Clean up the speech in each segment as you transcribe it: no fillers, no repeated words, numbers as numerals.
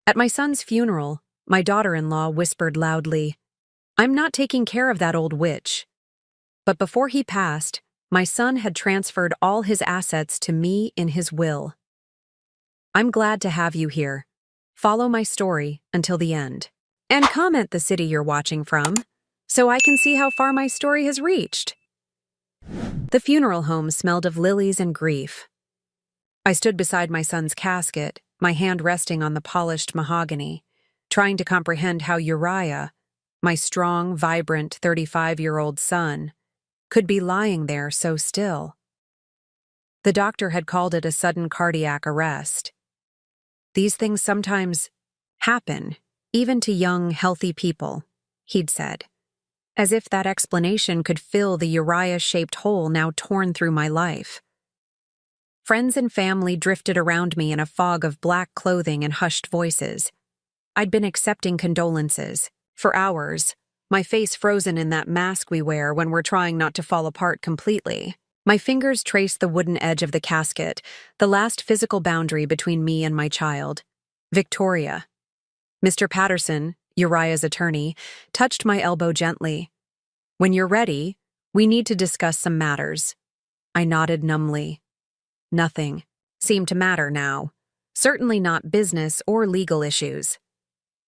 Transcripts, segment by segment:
At my son's funeral, my daughter-in-law whispered loudly, "I'm not taking care of that old witch." But before he passed, my son had transferred all his assets to me in his will. I'm glad to have you here. Follow my story until the end. And comment the city you're watching from, so I can see how far my story has reached. The funeral home smelled of lilies and grief. I stood beside my son's casket, my hand resting on the polished mahogany, trying to comprehend how Uriah, my strong, vibrant 35-year-old son, could be lying there so still. The doctor had called it a sudden cardiac arrest. These things sometimes happen, even to young, healthy people, he'd said, as if that explanation could fill the Uriah-shaped hole now torn through my life. Friends and family drifted around me in a fog of black clothing and hushed voices. I'd been accepting condolences, for hours, my face frozen in that mask we wear when we're trying not to fall apart completely. My fingers traced the wooden edge of the casket, the last physical boundary between me and my child. Victoria. Mr. Patterson, Uriah's attorney, touched my elbow gently. "When you're ready, we need to discuss some matters." I nodded numbly. Nothing seemed to matter now, certainly not business or legal issues.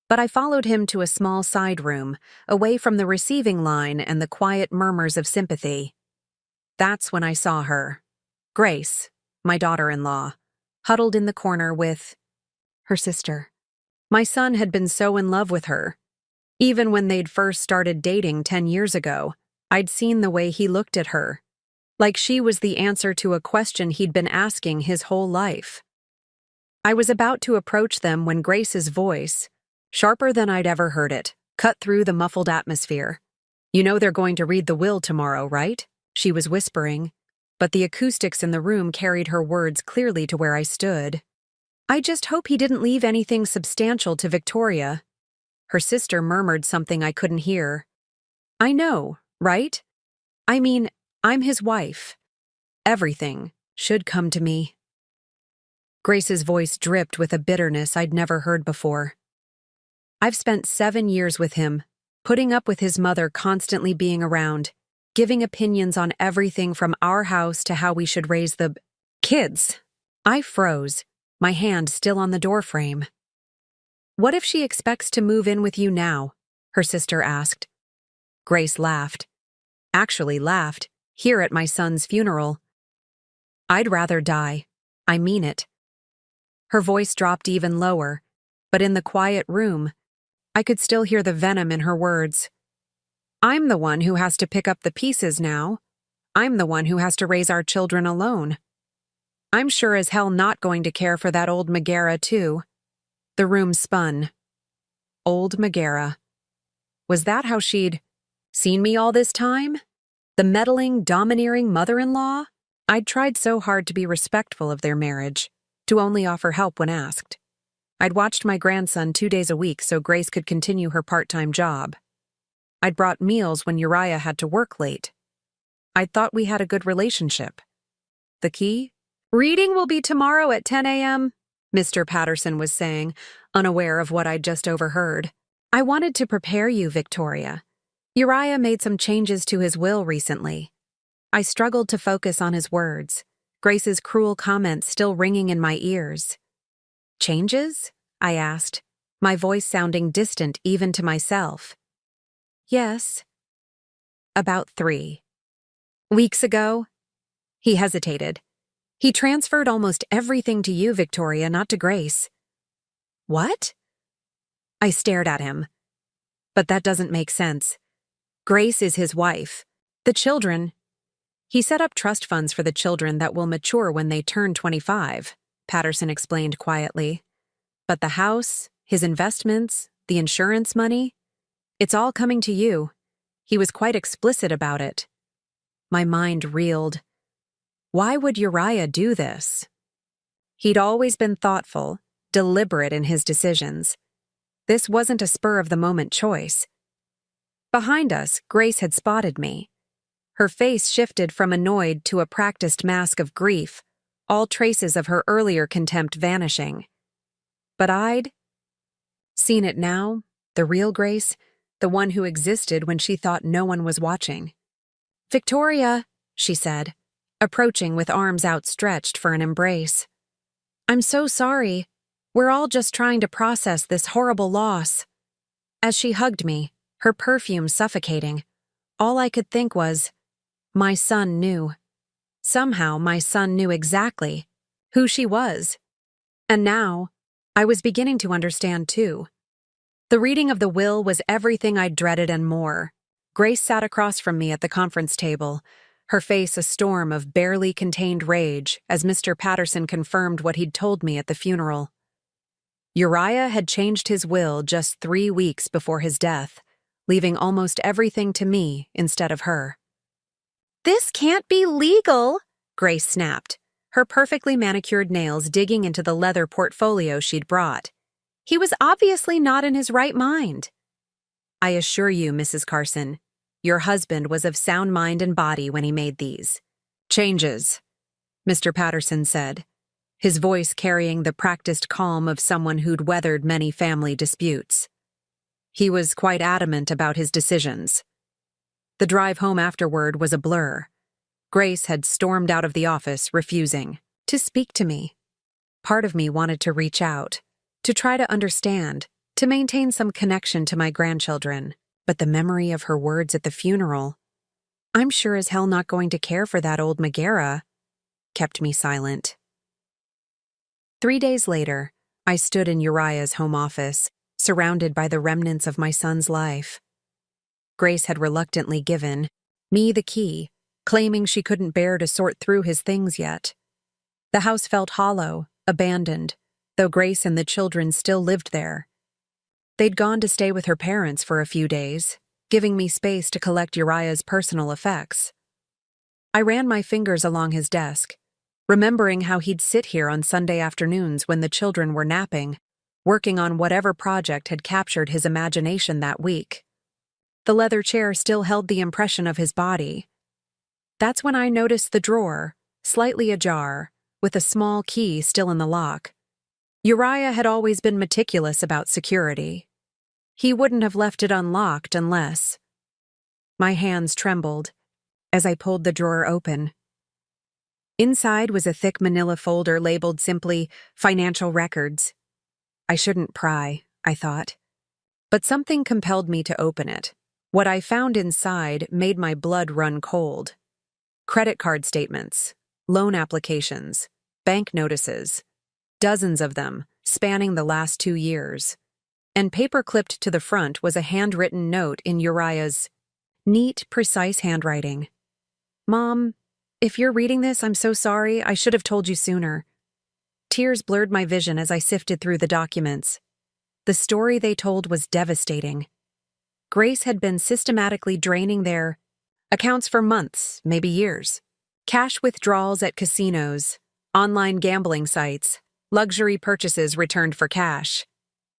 But I followed him to a small side room, away from the receiving line and the quiet murmurs of sympathy. That's when I saw her, Grace, my daughter-in-law, huddled in the corner with her sister. My son had been so in love with her. Even when they'd first started dating 10 years ago, I'd seen the way he looked at her, like she was the answer to a question he'd been asking his whole life. I was about to approach them when Grace's voice, sharper than I'd ever heard it, cut through the muffled atmosphere. "You know they're going to read the will tomorrow, right?" She was whispering, but the acoustics in the room carried her words clearly to where I stood. "I just hope he didn't leave anything substantial to Victoria." Her sister murmured something I couldn't hear. "I know, right? I mean, I'm his wife. Everything should come to me." Grace's voice dripped with a bitterness I'd never heard before. "I've spent 7 years with him, putting up with his mother constantly being around, giving opinions on everything from our house to how we should raise the kids." I froze, my hand still on the doorframe. "What if she expects to move in with you now?" her sister asked. Grace laughed. Actually laughed, here at my son's funeral. "I'd rather die. I mean it." Her voice dropped even lower, but in the quiet room, I could still hear the venom in her words. "I'm the one who has to pick up the pieces now. I'm the one who has to raise our children alone. I'm sure as hell not going to care for that old Megara, too." The room spun. Old Megara. Was that how she'd seen me all this time? The meddling, domineering mother-in-law? I'd tried so hard to be respectful of their marriage, to only offer help when asked. I'd watched my grandson 2 days a week so Grace could continue her part-time job. I'd brought meals when Uriah had to work late. I'd thought we had a good relationship. The key? "Reading will be tomorrow at 10 a.m., Mr. Patterson was saying, unaware of what I'd just overheard. "I wanted to prepare you, Victoria. Uriah made some changes to his will recently." I struggled to focus on his words, Grace's cruel comments still ringing in my ears. "Changes?" I asked, my voice sounding distant even to myself. "Yes." "About 3 weeks ago?" He hesitated. "He transferred almost everything to you, Victoria, not to Grace." "What?" I stared at him. "But that doesn't make sense. Grace is his wife. The children—" "He set up trust funds for the children that will mature when they turn 25, Patterson explained quietly. "But the house, his investments, the insurance money, it's all coming to you. He was quite explicit about it." My mind reeled. Why would Uriah do this? He'd always been thoughtful, deliberate in his decisions. This wasn't a spur-of-the-moment choice. Behind us, Grace had spotted me. Her face shifted from annoyed to a practiced mask of grief, all traces of her earlier contempt vanishing. But I'd Seen it now, the real Grace, the one who existed when she thought no one was watching. "Victoria," she said, approaching with arms outstretched for an embrace. "I'm so sorry. We're all just trying to process this horrible loss." As she hugged me, her perfume suffocating, all I could think was, my son knew. Somehow my son knew exactly who she was. And now, I was beginning to understand too. The reading of the will was everything I'd dreaded and more. Grace sat across from me at the conference table, her face a storm of barely contained rage as Mr. Patterson confirmed what he'd told me at the funeral. Uriah had changed his will just 3 weeks before his death, leaving almost everything to me instead of her. "This can't be legal," Grace snapped, her perfectly manicured nails digging into the leather portfolio she'd brought. "He was obviously not in his right mind." "I assure you, Mrs. Carson, your husband was of sound mind and body when he made these changes," Mr. Patterson said, his voice carrying the practiced calm of someone who'd weathered many family disputes. He was quite adamant about his decisions. The drive home afterward was a blur. Grace had stormed out of the office, refusing to speak to me. Part of me wanted to reach out, to try to understand, to maintain some connection to my grandchildren, but the memory of her words at the funeral, "I'm sure as hell not going to care for that old Megara," kept me silent. 3 days later, I stood in Uriah's home office, surrounded by the remnants of my son's life. Grace had reluctantly given me the key, claiming she couldn't bear to sort through his things yet. The house felt hollow, abandoned, though Grace and the children still lived there. They'd gone to stay with her parents for a few days, giving me space to collect Uriah's personal effects. I ran my fingers along his desk, remembering how he'd sit here on Sunday afternoons when the children were napping, working on whatever project had captured his imagination that week. The leather chair still held the impression of his body. That's when I noticed the drawer, slightly ajar, with a small key still in the lock. Uriah had always been meticulous about security. He wouldn't have left it unlocked unless... My hands trembled as I pulled the drawer open. Inside was a thick manila folder labeled simply "Financial Records." I shouldn't pry, I thought. But something compelled me to open it. What I found inside made my blood run cold. Credit card statements, loan applications, bank notices, dozens of them, spanning the last 2 years. And paper-clipped to the front was a handwritten note in Uriah's neat, precise handwriting. "Mom, if you're reading this, I'm so sorry. I should have told you sooner." Tears blurred my vision as I sifted through the documents. The story they told was devastating. Grace had been systematically draining their accounts for months, maybe years. Cash withdrawals at casinos, online gambling sites, luxury purchases returned for cash.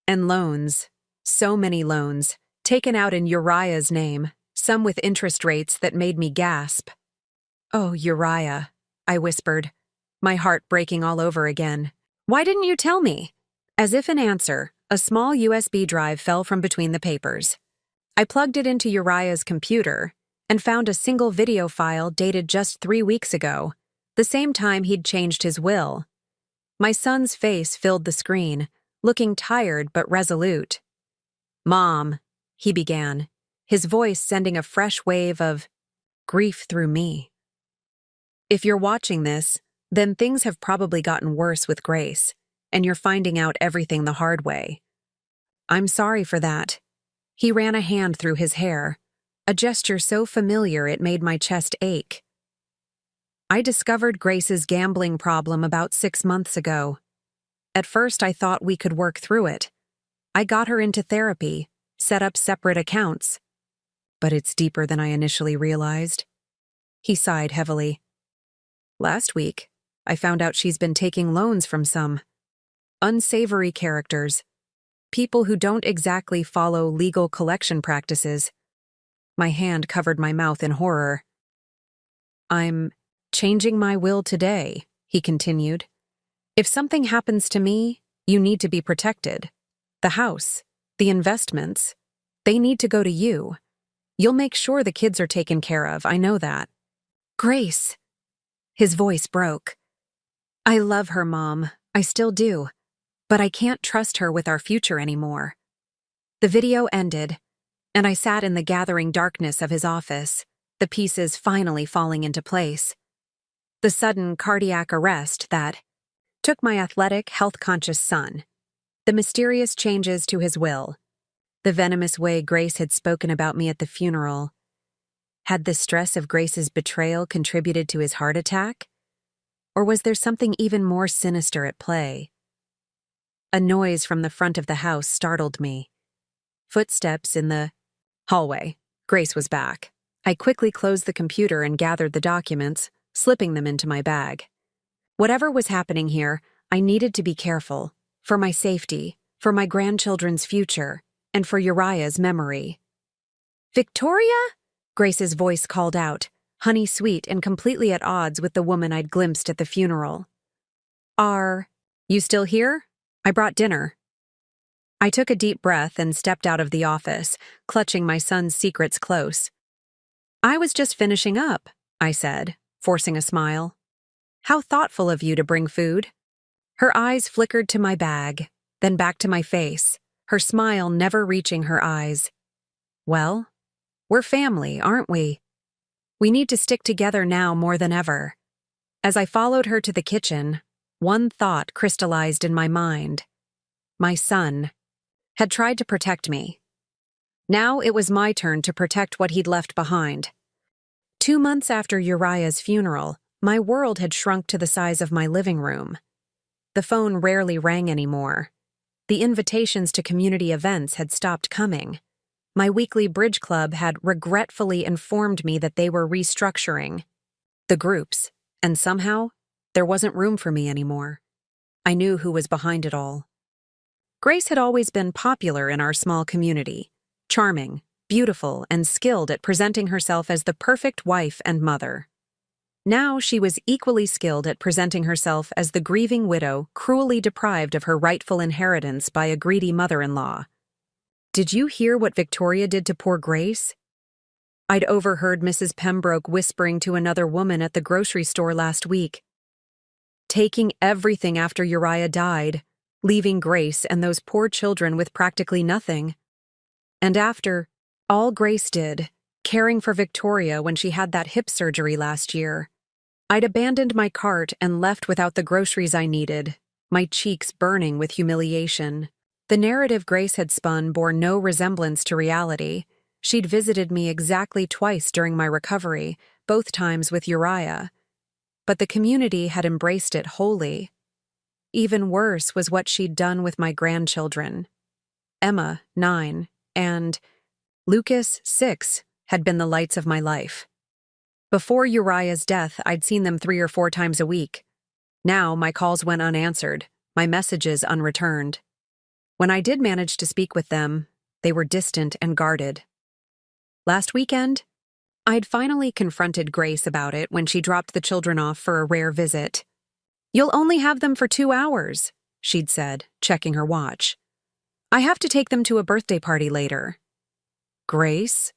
And loans, so many loans, taken out in Uriah's name, some with interest rates that made me gasp. "Oh, Uriah," I whispered, my heart breaking all over again. "Why didn't you tell me?" As if in answer, a small USB drive fell from between the papers. I plugged it into Uriah's computer and found a single video file dated just 3 weeks ago, the same time he'd changed his will. My son's face filled the screen, looking tired but resolute. "Mom," he began, his voice sending a fresh wave of grief through me. "If you're watching this, then things have probably gotten worse with Grace, and you're finding out everything the hard way. I'm sorry for that." He ran a hand through his hair, a gesture so familiar it made my chest ache. "I discovered Grace's gambling problem about 6 months ago. At first I thought we could work through it. I got her into therapy, set up separate accounts. But it's deeper than I initially realized." He sighed heavily. "Last week, I found out she's been taking loans from some unsavory characters, people who don't exactly follow legal collection practices." My hand covered my mouth in horror. "I'm changing my will today," he continued. "If something happens to me, you need to be protected. The house, The investments, they need to go to you. You'll make sure the kids are taken care of, I know that. Grace. His voice broke. I love her, Mom. I still do. But I can't trust her with our future anymore. The video ended, and I sat in the gathering darkness of his office, the pieces finally falling into place. The sudden cardiac arrest that took my athletic, health-conscious son, the mysterious changes to his will, the venomous way Grace had spoken about me at the funeral. Had the stress of Grace's betrayal contributed to his heart attack? Or was there something even more sinister at play? A noise from the front of the house startled me. Footsteps in the hallway. Grace was back. I quickly closed the computer and gathered the documents, slipping them into my bag. Whatever was happening here, I needed to be careful, for my safety, for my grandchildren's future, and for Uriah's memory. Victoria? Grace's voice called out, honey sweet and completely at odds with the woman I'd glimpsed at the funeral. Are you still here? I brought dinner. I took a deep breath and stepped out of the office, clutching my son's secrets close. I was just finishing up, I said, forcing a smile. How thoughtful of you to bring food. Her eyes flickered to my bag, then back to my face, her smile never reaching her eyes. Well, we're family, aren't we? We need to stick together now more than ever. As I followed her to the kitchen, one thought crystallized in my mind. My son had tried to protect me. Now it was my turn to protect what he'd left behind. 2 months after Uriah's funeral, my world had shrunk to the size of my living room. The phone rarely rang anymore. The invitations to community events had stopped coming. My weekly bridge club had regretfully informed me that they were restructuring the groups, and somehow, there wasn't room for me anymore. I knew who was behind it all. Grace had always been popular in our small community, charming, beautiful, and skilled at presenting herself as the perfect wife and mother. Now she was equally skilled at presenting herself as the grieving widow cruelly deprived of her rightful inheritance by a greedy mother-in-law. Did you hear what Victoria did to poor Grace? I'd overheard Mrs. Pembroke whispering to another woman at the grocery store last week. Taking everything after Uriah died, leaving Grace and those poor children with practically nothing. And after all Grace did, caring for Victoria when she had that hip surgery last year, I'd abandoned my cart and left without the groceries I needed, my cheeks burning with humiliation. The narrative Grace had spun bore no resemblance to reality. She'd visited me exactly twice during my recovery, both times with Uriah. But the community had embraced it wholly. Even worse was what she'd done with my grandchildren. Emma, 9, and Lucas, 6, had been the lights of my life. Before Uriah's death, I'd seen them 3 or 4 times a week. Now my calls went unanswered, my messages unreturned. When I did manage to speak with them, they were distant and guarded. Last weekend, I'd finally confronted Grace about it when she dropped the children off for a rare visit. You'll only have them for 2 hours, she'd said, checking her watch. I have to take them to a birthday party later. Grace,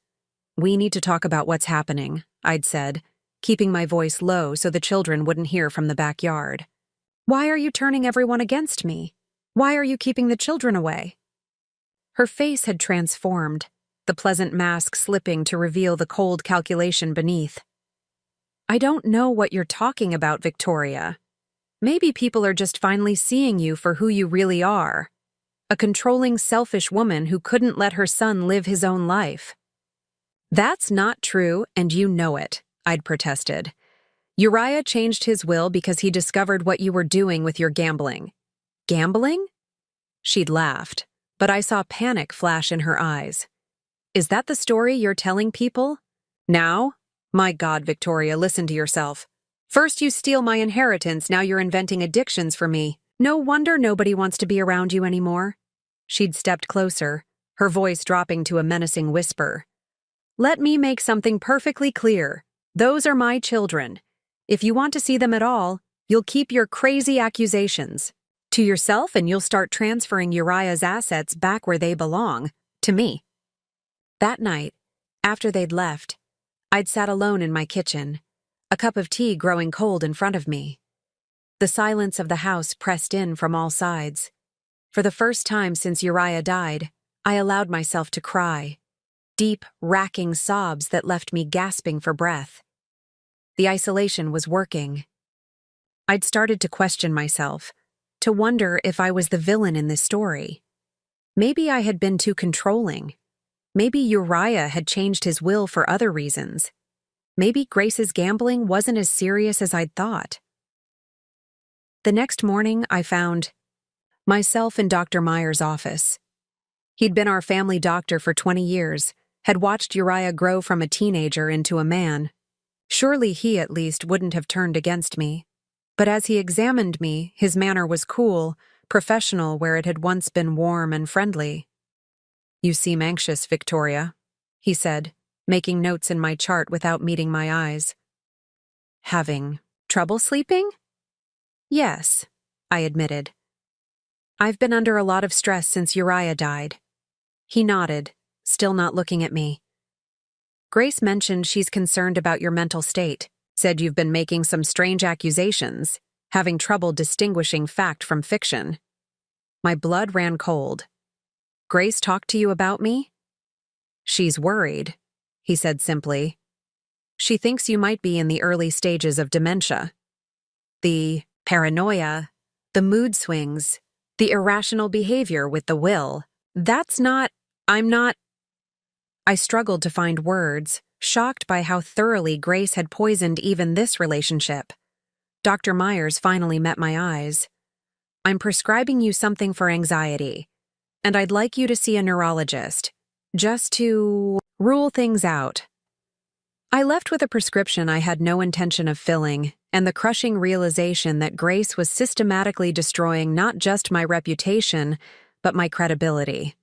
we need to talk about what's happening, I'd said, keeping my voice low so the children wouldn't hear from the backyard. Why are you turning everyone against me? Why are you keeping the children away? Her face had transformed, the pleasant mask slipping to reveal the cold calculation beneath. I don't know what you're talking about, Victoria. Maybe people are just finally seeing you for who you really are. A controlling, selfish woman who couldn't let her son live his own life. That's not true, and you know it, I'd protested. Uriah changed his will because he discovered what you were doing with your gambling. Gambling? She'd laughed, but I saw panic flash in her eyes. Is that the story you're telling people? Now? My God, Victoria, listen to yourself. First you steal my inheritance, now you're inventing addictions for me. No wonder nobody wants to be around you anymore. She'd stepped closer, her voice dropping to a menacing whisper. Let me make something perfectly clear. Those are my children. If you want to see them at all, you'll keep your crazy accusations To yourself, and you'll start transferring Uriah's assets back where they belong, to me. That night, after they'd left, I'd sat alone in my kitchen, a cup of tea growing cold in front of me. The silence of the house pressed in from all sides. For the first time since Uriah died, I allowed myself to cry, deep, racking sobs that left me gasping for breath. The isolation was working. I'd started to question myself, to wonder if I was the villain in this story. Maybe I had been too controlling. Maybe Uriah had changed his will for other reasons. Maybe Grace's gambling wasn't as serious as I'd thought. The next morning, I found myself in Dr. Meyer's office. He'd been our family doctor for 20 years, had watched Uriah grow from a teenager into a man. Surely he, at least, wouldn't have turned against me. But as he examined me, his manner was cool, professional where it had once been warm and friendly. "You seem anxious, Victoria," he said, making notes in my chart without meeting my eyes. "Having trouble sleeping?" "Yes," I admitted. "I've been under a lot of stress since Uriah died." He nodded, still not looking at me. "Grace mentioned she's concerned about your mental state, said you've been making some strange accusations, having trouble distinguishing fact from fiction." My blood ran cold. "Grace talked to you about me?" "She's worried," he said simply. "She thinks you might be in the early stages of dementia. The paranoia, the mood swings, the irrational behavior with the will. I'm not." I struggled to find words, shocked by how thoroughly Grace had poisoned even this relationship. Dr. Myers finally met my eyes. "I'm prescribing you something for anxiety, and I'd like you to see a neurologist, just to rule things out." I left with a prescription I had no intention of filling, and the crushing realization that Grace was systematically destroying not just my reputation, but my credibility.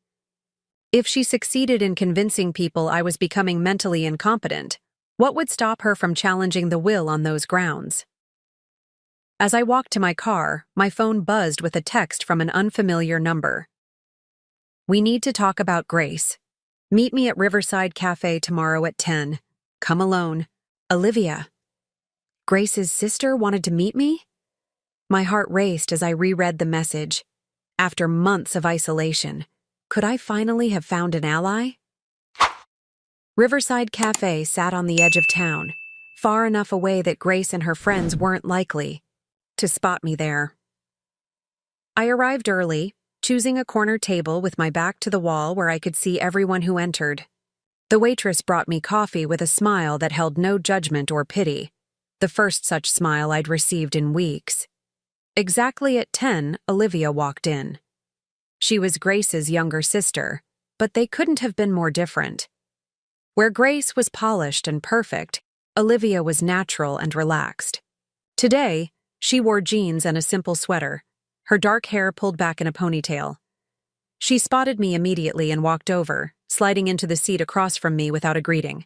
If she succeeded in convincing people I was becoming mentally incompetent, what would stop her from challenging the will on those grounds? As I walked to my car, my phone buzzed with a text from an unfamiliar number. "We need to talk about Grace. Meet me at Riverside Cafe tomorrow at 10. Come alone. Olivia." Grace's sister wanted to meet me? My heart raced as I reread the message. After months of isolation, could I finally have found an ally? Riverside Cafe sat on the edge of town, far enough away that Grace and her friends weren't likely to spot me there. I arrived early, choosing a corner table with my back to the wall where I could see everyone who entered. The waitress brought me coffee with a smile that held no judgment or pity, the first such smile I'd received in weeks. Exactly at 10, Olivia walked in. She was Grace's younger sister, but they couldn't have been more different. Where Grace was polished and perfect, Olivia was natural and relaxed. Today, she wore jeans and a simple sweater, her dark hair pulled back in a ponytail. She spotted me immediately and walked over, sliding into the seat across from me without a greeting.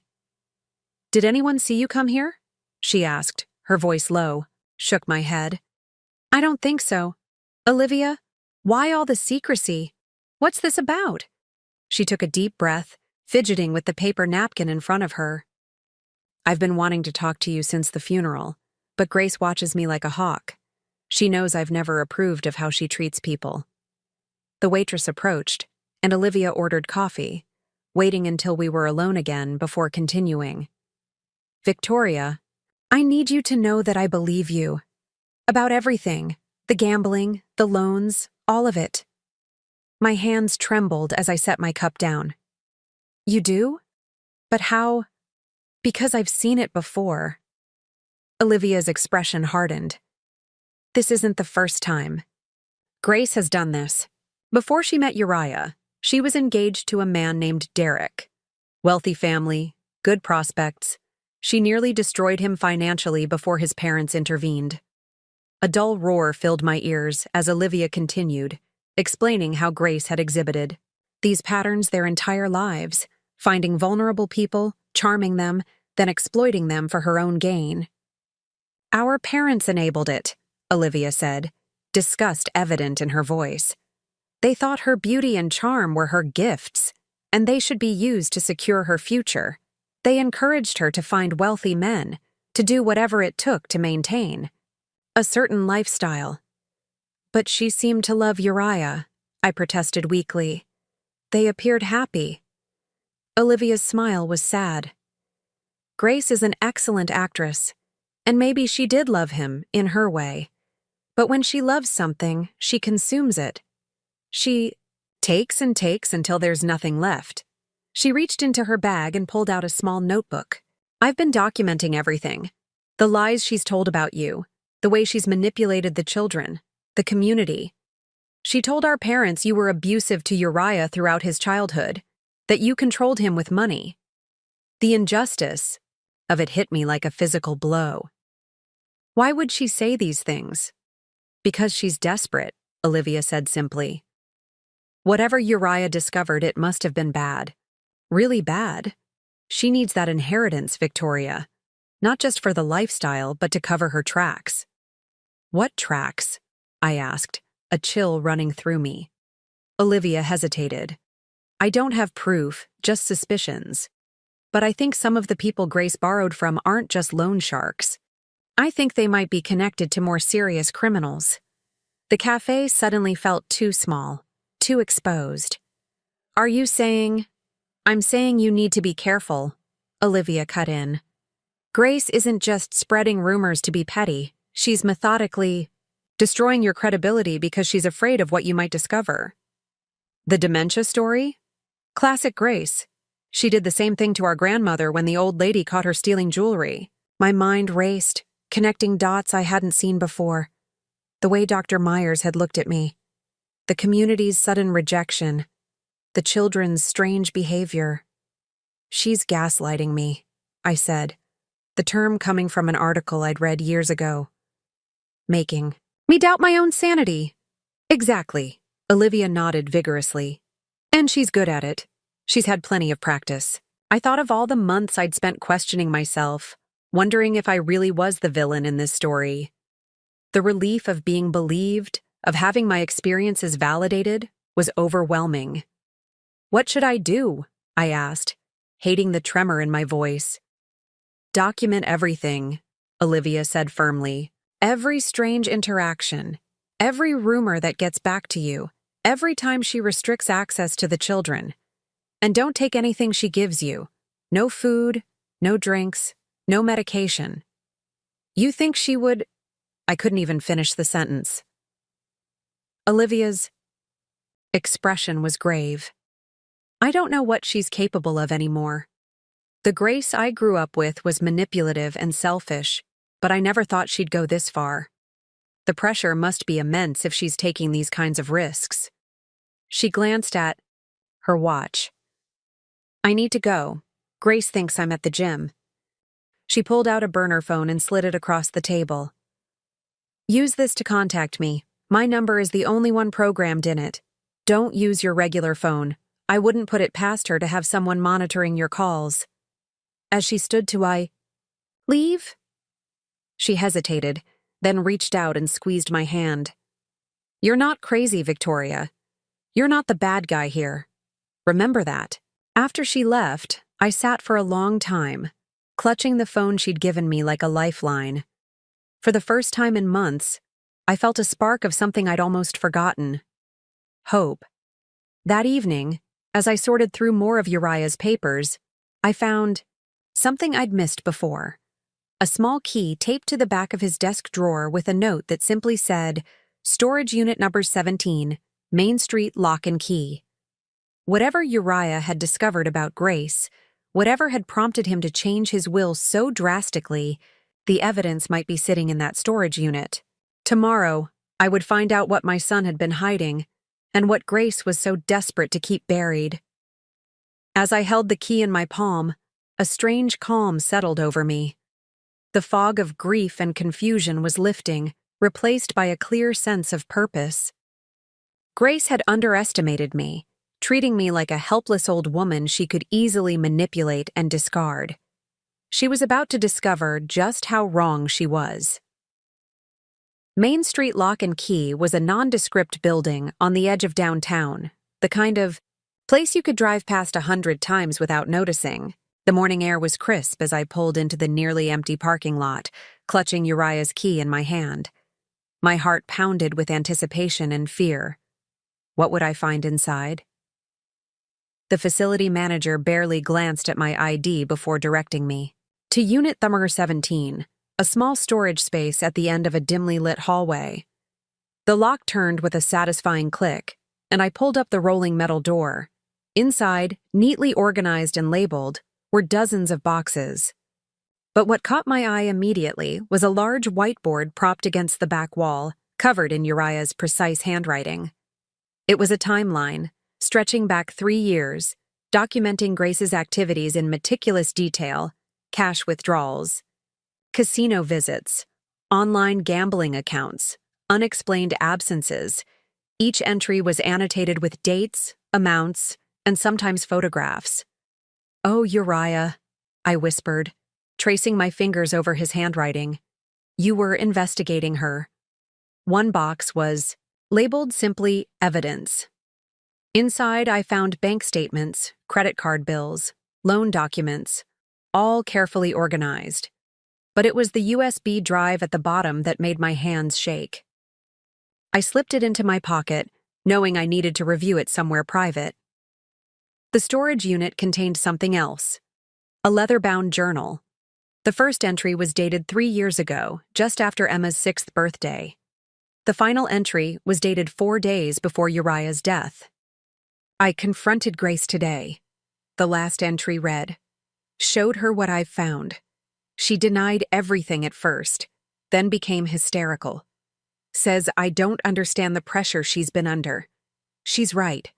"Did anyone see you come here?" she asked, her voice low. Shook my head. "I don't think so. Olivia, why all the secrecy? What's this about?" She took a deep breath, fidgeting with the paper napkin in front of her. "I've been wanting to talk to you since the funeral, but Grace watches me like a hawk. She knows I've never approved of how she treats people." The waitress approached, and Olivia ordered coffee, waiting until we were alone again before continuing. "Victoria, I need you to know that I believe you. About everything, the gambling, the loans, all of it." My hands trembled as I set my cup down. "You do? But how?" "Because I've seen it before." Olivia's expression hardened. "This isn't the first time. Grace has done this. Before she met Uriah, she was engaged to a man named Derek. Wealthy family, good prospects. She nearly destroyed him financially before his parents intervened." A dull roar filled my ears as Olivia continued, explaining how Grace had exhibited these patterns their entire lives, finding vulnerable people, charming them, then exploiting them for her own gain. "Our parents enabled it," Olivia said, disgust evident in her voice. They thought her beauty and charm were her gifts, and they should be used to secure her future. They encouraged her to find wealthy men, to do whatever it took to maintain a certain lifestyle. But she seemed to love Uriah, I protested weakly. They appeared happy. Olivia's smile was sad. Grace is an excellent actress, and maybe she did love him in her way. But when she loves something, she consumes it. She takes and takes until there's nothing left. She reached into her bag and pulled out a small notebook. I've been documenting everything. The lies she's told about you, the way she's manipulated the children, the community. She told our parents you were abusive to Uriah throughout his childhood, that you controlled him with money. The injustice of it hit me like a physical blow. Why would she say these things? Because she's desperate, Olivia said simply. Whatever Uriah discovered, it must have been bad. Really bad. She needs that inheritance, Victoria. Not just for the lifestyle, but to cover her tracks. What tracks? I asked, a chill running through me. Olivia hesitated. I don't have proof, just suspicions. But I think some of the people Grace borrowed from aren't just loan sharks. I think they might be connected to more serious criminals. The cafe suddenly felt too small, too exposed. Are you saying? I'm saying you need to be careful, Olivia cut in. Grace isn't just spreading rumors to be petty. She's methodically destroying your credibility because she's afraid of what you might discover. The dementia story? Classic Grace. She did the same thing to our grandmother when the old lady caught her stealing jewelry. My mind raced, connecting dots I hadn't seen before. The way Dr. Myers had looked at me. The community's sudden rejection. The children's strange behavior. She's gaslighting me, I said, the term coming from an article I'd read years ago. Making me doubt my own sanity. Exactly, Olivia nodded vigorously. And she's good at it. She's had plenty of practice. I thought of all the months I'd spent questioning myself, wondering if I really was the villain in this story. The relief of being believed, of having my experiences validated, was overwhelming. What should I do? I asked, hating the tremor in my voice. Document everything, Olivia said firmly. Every strange interaction, every rumor that gets back to you, every time she restricts access to the children. And don't take anything she gives you. No food, no drinks, no medication. You think she would? I couldn't even finish the sentence. Olivia's expression was grave. I don't know what she's capable of anymore. The Grace I grew up with was manipulative and selfish, but I never thought she'd go this far. The pressure must be immense if she's taking these kinds of risks. She glanced at her watch. I need to go. Grace thinks I'm at the gym. She pulled out a burner phone and slid it across the table. Use this to contact me. My number is the only one programmed in it. Don't use your regular phone. I wouldn't put it past her to have someone monitoring your calls. As she stood to leave? She hesitated, then reached out and squeezed my hand. You're not crazy, Victoria. You're not the bad guy here. Remember that. After she left, I sat for a long time, clutching the phone she'd given me like a lifeline. For the first time in months, I felt a spark of something I'd almost forgotten. Hope. That evening, as I sorted through more of Uriah's papers, I found something I'd missed before. A small key taped to the back of his desk drawer with a note that simply said, Storage Unit Number 17, Main Street Lock and Key. Whatever Uriah had discovered about Grace, whatever had prompted him to change his will so drastically, the evidence might be sitting in that storage unit. Tomorrow, I would find out what my son had been hiding, and what Grace was so desperate to keep buried. As I held the key in my palm, a strange calm settled over me. The fog of grief and confusion was lifting, replaced by a clear sense of purpose. Grace had underestimated me, treating me like a helpless old woman she could easily manipulate and discard. She was about to discover just how wrong she was. Main Street Lock and Key was a nondescript building on the edge of downtown, the kind of place you could drive past 100 times without noticing. The morning air was crisp as I pulled into the nearly empty parking lot, clutching Uriah's key in my hand. My heart pounded with anticipation and fear. What would I find inside? The facility manager barely glanced at my ID before directing me to Unit Number 17, a small storage space at the end of a dimly lit hallway. The lock turned with a satisfying click, and I pulled up the rolling metal door. Inside, neatly organized and labeled, were dozens of boxes. But what caught my eye immediately was a large whiteboard propped against the back wall, covered in Uriah's precise handwriting. It was a timeline, stretching back 3 years, documenting Grace's activities in meticulous detail: cash withdrawals, casino visits, online gambling accounts, unexplained absences. Each entry was annotated with dates, amounts, and sometimes photographs. "Oh, Uriah," I whispered, tracing my fingers over his handwriting. "You were investigating her." One box was labeled simply evidence. Inside, I found bank statements, credit card bills, loan documents, all carefully organized. But it was the USB drive at the bottom that made my hands shake. I slipped it into my pocket, knowing I needed to review it somewhere private. The storage unit contained something else: a leather-bound journal. The first entry was dated 3 years ago, just after Emma's 6th birthday. The final entry was dated 4 days before Uriah's death. "I confronted Grace today," the last entry read. "Showed her what I've found. She denied everything at first, then became hysterical. Says I don't understand the pressure she's been under. She's right.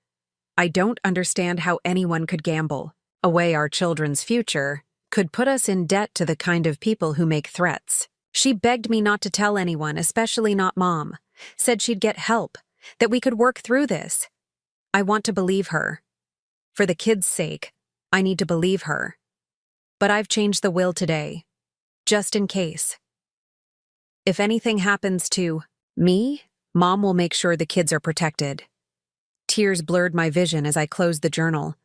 I don't understand how anyone could gamble away our children's future, could put us in debt to the kind of people who make threats. She begged me not to tell anyone, especially not Mom. Said she'd get help, that we could work through this. I want to believe her. For the kids' sake, I need to believe her. But I've changed the will today, just in case. If anything happens to me, Mom will make sure the kids are protected." Tears blurred my vision as I closed the journal.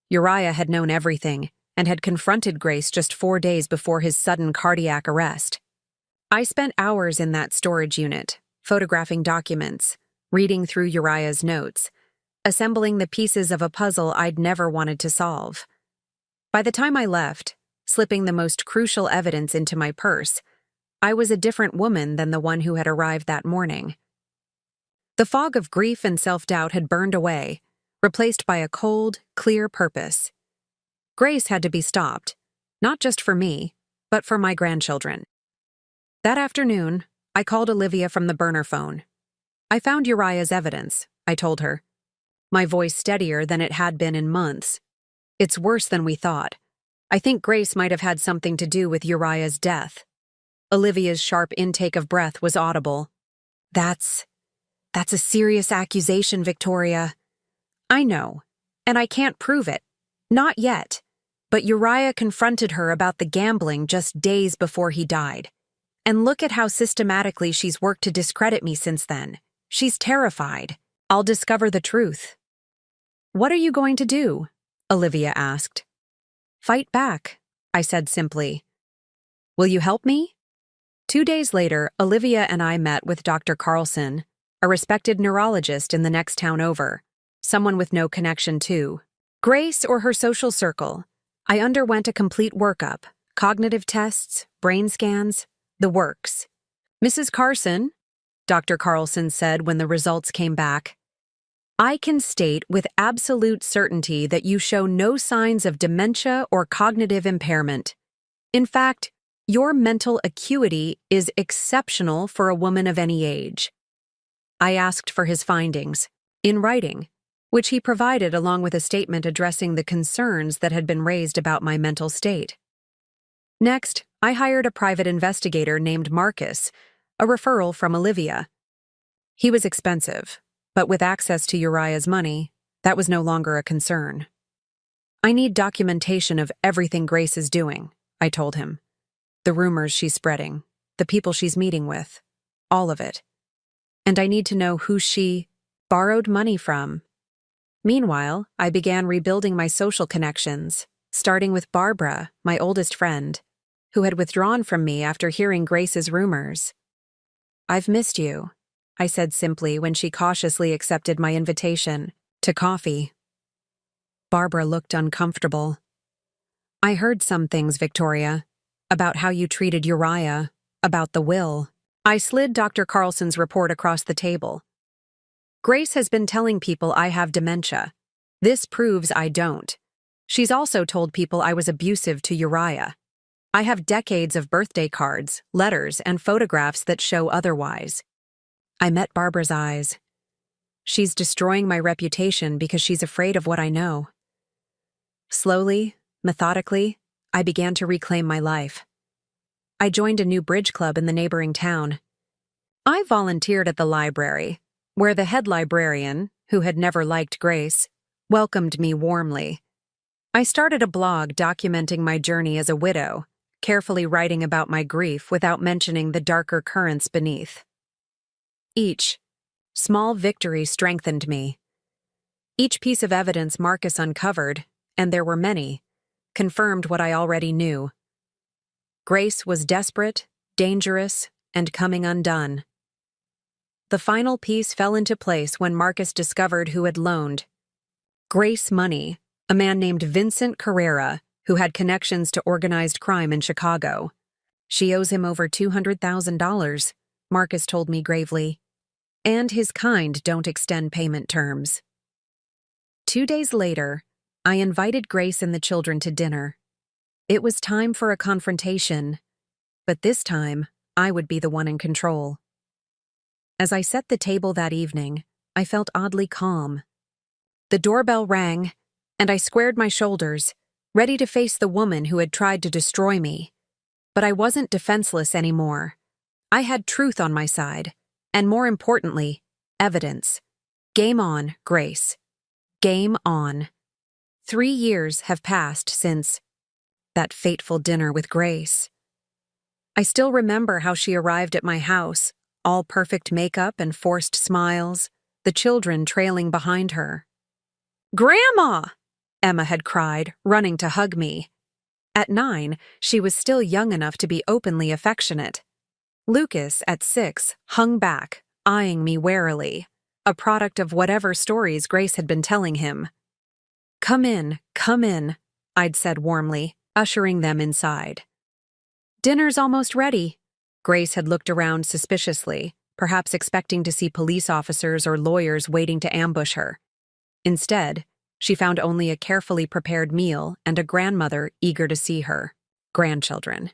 Uriah had known everything and had confronted Grace just 4 days before his sudden cardiac arrest. I spent hours in that storage unit, photographing documents, reading through Uriah's notes, assembling the pieces of a puzzle I'd never wanted to solve. By the time I left, slipping the most crucial evidence into my purse, I was a different woman than the one who had arrived that morning. The fog of grief and self-doubt had burned away, replaced by a cold, clear purpose. Grace had to be stopped, not just for me, but for my grandchildren. That afternoon, I called Olivia from the burner phone. "I found Uriah's evidence," I told her, my voice steadier than it had been in months. "It's worse than we thought. I think Grace might have had something to do with Uriah's death." Olivia's sharp intake of breath was audible. That's a serious accusation, Victoria." "I know, and I can't prove it. Not yet. But Uriah confronted her about the gambling just days before he died. And look at how systematically she's worked to discredit me since then. She's terrified. I'll discover the truth." "What are you going to do?" Olivia asked. "Fight back," I said simply. "Will you help me?" 2 days later, Olivia and I met with Dr. Carlson, a respected neurologist in the next town over, someone with no connection to Grace or her social circle. I underwent a complete workup, cognitive tests, brain scans, the works. "Mrs. Carson," Dr. Carlson said when the results came back, "I can state with absolute certainty that you show no signs of dementia or cognitive impairment. In fact, your mental acuity is exceptional for a woman of any age." I asked for his findings, in writing, which he provided along with a statement addressing the concerns that had been raised about my mental state. Next, I hired a private investigator named Marcus, a referral from Olivia. He was expensive, but with access to Uriah's money, that was no longer a concern. "I need documentation of everything Grace is doing," I told him. "The rumors she's spreading, the people she's meeting with, all of it. And I need to know who she borrowed money from. Meanwhile, I began rebuilding my social connections, starting with Barbara, my oldest friend, who had withdrawn from me after hearing Grace's rumors. "I've missed you," I said simply when she cautiously accepted my invitation to coffee. Barbara looked uncomfortable. "I heard some things, Victoria, about how you treated Uriah, about the will." I slid Dr. Carlson's report across the table. "Grace has been telling people I have dementia. This proves I don't. She's also told people I was abusive to Uriah. I have decades of birthday cards, letters, and photographs that show otherwise." I met Barbara's eyes. "She's destroying my reputation because she's afraid of what I know." Slowly, methodically, I began to reclaim my life. I joined a new bridge club in the neighboring town. I volunteered at the library, where the head librarian, who had never liked Grace, welcomed me warmly. I started a blog documenting my journey as a widow, carefully writing about my grief without mentioning the darker currents beneath. Each small victory strengthened me. Each piece of evidence Marcus uncovered, and there were many, confirmed what I already knew. Grace was desperate, dangerous, and coming undone. The final piece fell into place when Marcus discovered who had loaned Grace money, a man named Vincent Carrera, who had connections to organized crime in Chicago. "She owes him over $200,000, Marcus told me gravely. "And his kind don't extend payment terms." 2 days later, I invited Grace and the children to dinner. It was time for a confrontation, but this time, I would be the one in control. As I set the table that evening, I felt oddly calm. The doorbell rang, and I squared my shoulders, ready to face the woman who had tried to destroy me. But I wasn't defenseless anymore. I had truth on my side, and more importantly, evidence. Game on, Grace. Game on. 3 years have passed since that fateful dinner with Grace. I still remember how she arrived at my house, all perfect makeup and forced smiles, the children trailing behind her. "Grandma!" Emma had cried, running to hug me. At 9, she was still young enough to be openly affectionate. Lucas, at 6, hung back, eyeing me warily, a product of whatever stories Grace had been telling him. Come in," I'd said warmly, ushering them inside. "Dinner's almost ready." Grace had looked around suspiciously, perhaps expecting to see police officers or lawyers waiting to ambush her. Instead, she found only a carefully prepared meal and a grandmother eager to see her grandchildren.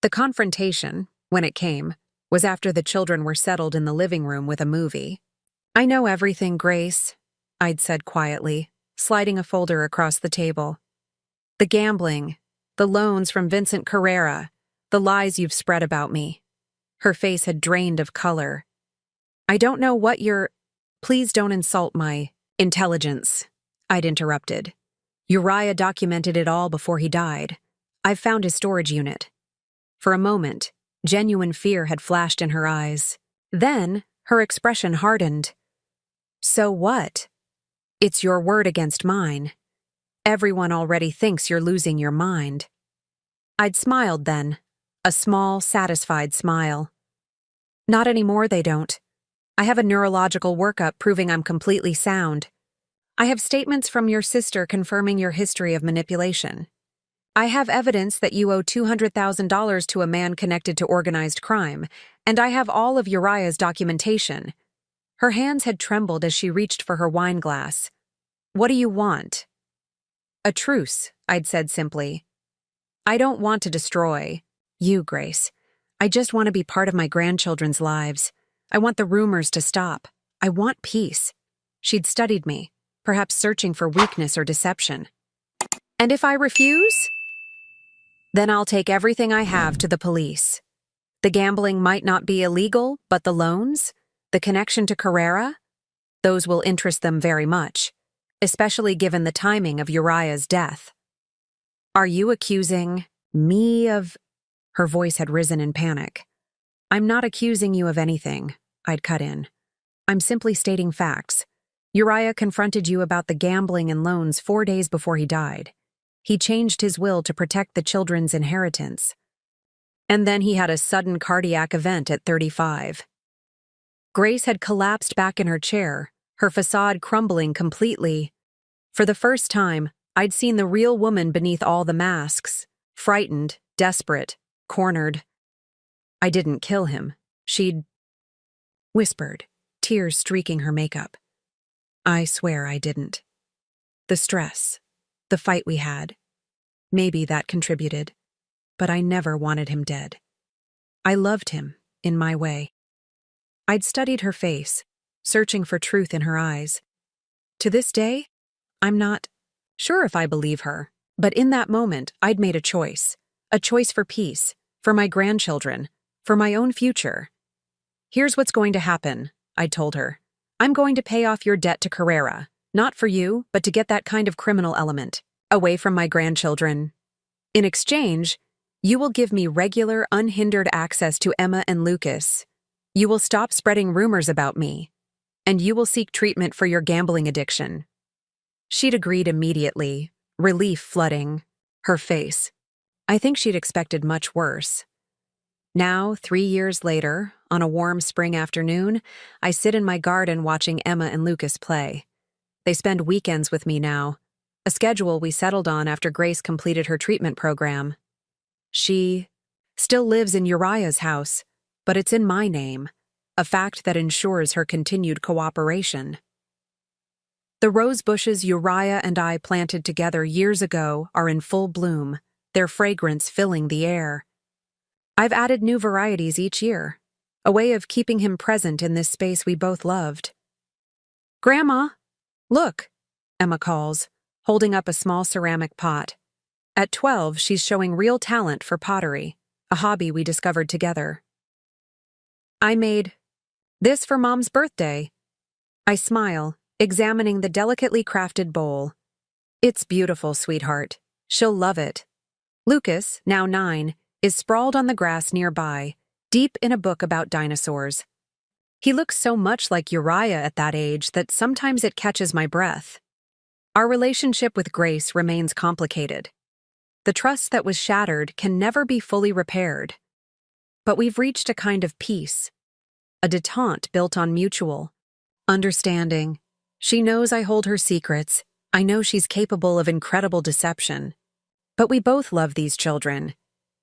The confrontation, when it came, was after the children were settled in the living room with a movie. "I know everything, Grace," I'd said quietly, sliding a folder across the table. "The gambling, the loans from Vincent Carrera, the lies you've spread about me." Her face had drained of color. "I don't know what you're—" "Please don't insult my intelligence," I'd interrupted. "Uriah documented it all before he died. I've found his storage unit." For a moment, genuine fear had flashed in her eyes. Then, her expression hardened. "So what? It's your word against mine. Everyone already thinks you're losing your mind." I'd smiled then, a small, satisfied smile. "Not anymore, they don't. I have a neurological workup proving I'm completely sound. I have statements from your sister confirming your history of manipulation. I have evidence that you owe $200,000 to a man connected to organized crime, and I have all of Uriah's documentation." Her hands had trembled as she reached for her wine glass. "What do you want?" "A truce," I'd said simply. "I don't want to destroy you, Grace. I just want to be part of my grandchildren's lives. I want the rumors to stop. I want peace." She'd studied me, perhaps searching for weakness or deception. "And if I refuse?" "Then I'll take everything I have to the police. The gambling might not be illegal, but the loans, the connection to Carrera, those will interest them very much, especially given the timing of Uriah's death." "Are you accusing me of—" Her voice had risen in panic. I'm not accusing you of anything, I'd cut in. I'm simply stating facts. Uriah confronted you about the gambling and loans 4 days before he died. He changed his will to protect the children's inheritance. And then he had a sudden cardiac event at 35. Grace had collapsed back in her chair, her facade crumbling completely. For the first time, I'd seen the real woman beneath all the masks, frightened, desperate, cornered. I didn't kill him. She'd whispered, tears streaking her makeup. I swear I didn't. The stress, the fight we had, maybe that contributed, but I never wanted him dead. I loved him, in my way. I'd studied her face, searching for truth in her eyes. To this day, I'm not sure if I believe her, but in that moment, I'd made a choice for peace, for my grandchildren, for my own future. Here's what's going to happen, I'd told her. I'm going to pay off your debt to Carrera, not for you, but to get that kind of criminal element away from my grandchildren. In exchange, you will give me regular, unhindered access to Emma and Lucas. You will stop spreading rumors about me, and you will seek treatment for your gambling addiction. She'd agreed immediately, relief flooding her face. I think she'd expected much worse. Now, 3 years later, on a warm spring afternoon, I sit in my garden watching Emma and Lucas play. They spend weekends with me now, a schedule we settled on after Grace completed her treatment program. She still lives in Uriah's house, but it's in my name, a fact that ensures her continued cooperation. The rose bushes Uriah and I planted together years ago are in full bloom, their fragrance filling the air. I've added new varieties each year, a way of keeping him present in this space we both loved. Grandma, look, Emma calls, holding up a small ceramic pot. At 12, she's showing real talent for pottery, a hobby we discovered together. I made this for Mom's birthday. I smile, examining the delicately crafted bowl. It's beautiful, sweetheart. She'll love it. Lucas, now 9, is sprawled on the grass nearby, deep in a book about dinosaurs. He looks so much like Uriah at that age that sometimes it catches my breath. Our relationship with Grace remains complicated. The trust that was shattered can never be fully repaired. But we've reached a kind of peace, a détente built on mutual understanding. She knows I hold her secrets. I know she's capable of incredible deception. But we both love these children,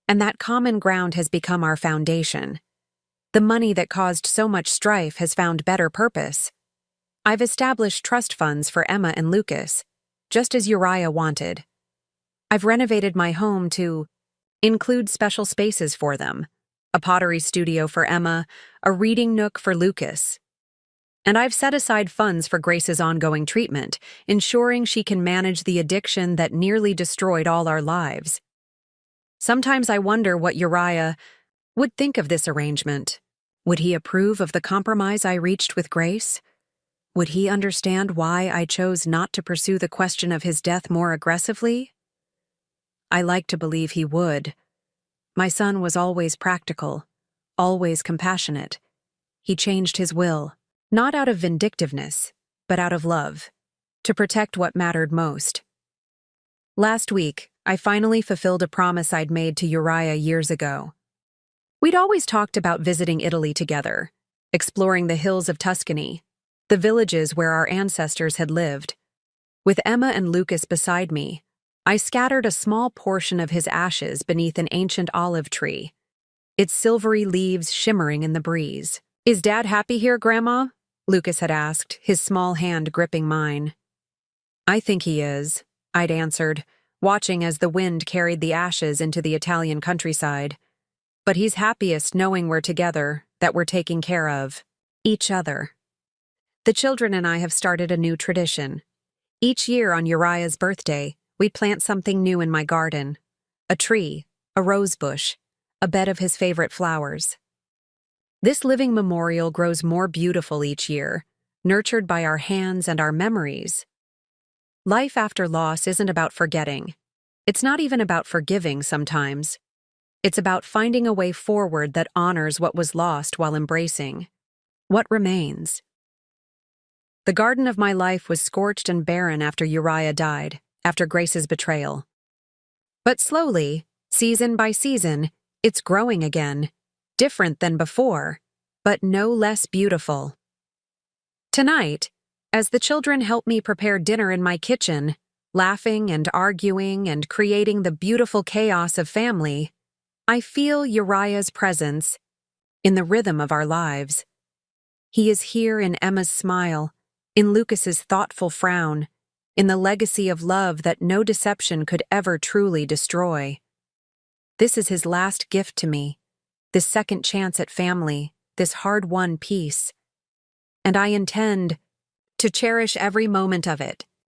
and that common ground has become our foundation. The money that caused so much strife has found better purpose. I've established trust funds for Emma and Lucas, just as Uriah wanted. I've renovated my home to include special spaces for them, a pottery studio for Emma, a reading nook for Lucas. And I've set aside funds for Grace's ongoing treatment, ensuring she can manage the addiction that nearly destroyed all our lives. Sometimes I wonder what Uriah would think of this arrangement. Would he approve of the compromise I reached with Grace? Would he understand why I chose not to pursue the question of his death more aggressively? I like to believe he would. My son was always practical, always compassionate. He changed his will, not out of vindictiveness, but out of love, to protect what mattered most. Last week, I finally fulfilled a promise I'd made to Uriah years ago. We'd always talked about visiting Italy together, exploring the hills of Tuscany, the villages where our ancestors had lived. With Emma and Lucas beside me, I scattered a small portion of his ashes beneath an ancient olive tree, its silvery leaves shimmering in the breeze. "Is Dad happy here, Grandma?" Lucas had asked, his small hand gripping mine. "I think he is," I'd answered, watching as the wind carried the ashes into the Italian countryside. "But he's happiest knowing we're together, that we're taking care of each other." The children and I have started a new tradition. Each year on Uriah's birthday, we'd plant something new in my garden. A tree, a rose bush, a bed of his favorite flowers. This living memorial grows more beautiful each year, nurtured by our hands and our memories. Life after loss isn't about forgetting. It's not even about forgiving sometimes. It's about finding a way forward that honors what was lost while embracing what remains. The garden of my life was scorched and barren after Uriah died, after Grace's betrayal. But slowly, season by season, it's growing again, different than before, but no less beautiful. Tonight, as the children help me prepare dinner in my kitchen, laughing and arguing and creating the beautiful chaos of family, I feel Uriah's presence in the rhythm of our lives. He is here in Emma's smile, in Lucas's thoughtful frown, in the legacy of love that no deception could ever truly destroy. This is his last gift to me, this second chance at family, this hard-won peace. And I intend to cherish every moment of it,